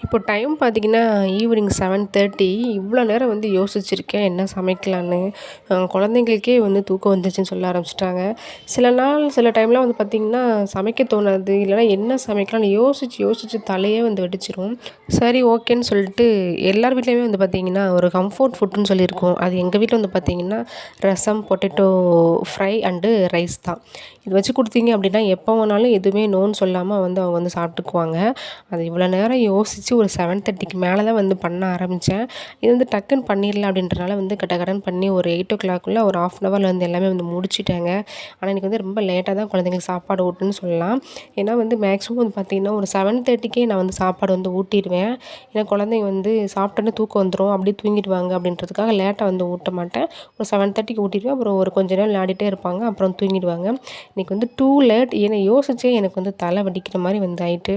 இப்போ டைம் பார்த்தீங்கன்னா, ஈவினிங் 7:30 இவ்வளோ நேரம் வந்து யோசிச்சிருக்கேன் என்ன சமைக்கலான்னு. குழந்தைங்களுக்கே வந்து தூக்கம் வந்துருச்சுன்னு சொல்ல ஆரம்பிச்சுட்டாங்க. சில நாள் சில டைம்லாம் வந்து பார்த்தீங்கன்னா, சமைக்க தோணாது. இல்லைனா என்ன சமைக்கலாம்னு யோசிச்சு யோசிச்சு தலையே வந்து வெடிச்சிரும். சரி ஓகேன்னு சொல்லிட்டு எல்லார் வீட்லயுமே வந்து பார்த்தீங்கன்னா, ஒரு கம்ஃபோர்ட் ஃபுட்டுன்னு சொல்லியிருக்கோம். அது எங்க வீட்ல வந்து பார்த்தீங்கன்னா, ரசம், பொட்டேட்டோ ஃப்ரை அண்டு ரைஸ் தான். இது வச்சு குடுத்தீங்க அப்படின்னா, எப்போ வேணாலும் எதுவுமே நோன்னு சொல்லாம வந்து அவங்க வந்து சாப்பிட்டுக்குவாங்க. அது இவ்வளோ நேரம் யோசிச்சு ஒரு 7:30க்கு மேல தான் வந்து பண்ண ஆரம்பிச்சேன். இது வந்து டக்குன்னு பண்ணிடலாம் அப்படின்றனால வந்து கடகடன்னு பண்ணி ஒரு 8:00க்குள்ள ஒரு 1/2 அன் ஹவர்ல வந்து எல்லாமே வந்து முடிச்சுட்டேங்க. ஆனா, இன்னைக்கு வந்து ரொம்ப லேட்டா தான் குழந்தைங்களுக்கு சாப்பாடு ஊட்டுன்னு சொல்லலாம். ஏன்னா வந்து மேக்ஸிமம் வந்து பார்த்தீங்கன்னா, ஒரு 7:30க்கே நான் வந்து சாப்பாடு வந்து ஊட்டிருவேன். ஏன்னா குழந்தைங்க வந்து சாப்பிட்டோனே தூக்கம் வந்துரும், அப்படியே தூங்கிடுவாங்க அப்படின்றதுக்காக லேட்டா வந்து ஊட்ட மாட்டேன். ஒரு 7:30க்கு ஊட்டிருவேன். அப்புறம் ஒரு கொஞ்ச நேரம் விளையாடிட்டே இருப்பாங்க. அப்புறம் தூங்கிடுவாங்க. இன்னைக்கு வந்து டூ லேட் ஏன்னா யோசிச்சே எனக்கு வந்து தலை வலிக்கிற மாரி வந்து ஆயிட்டு.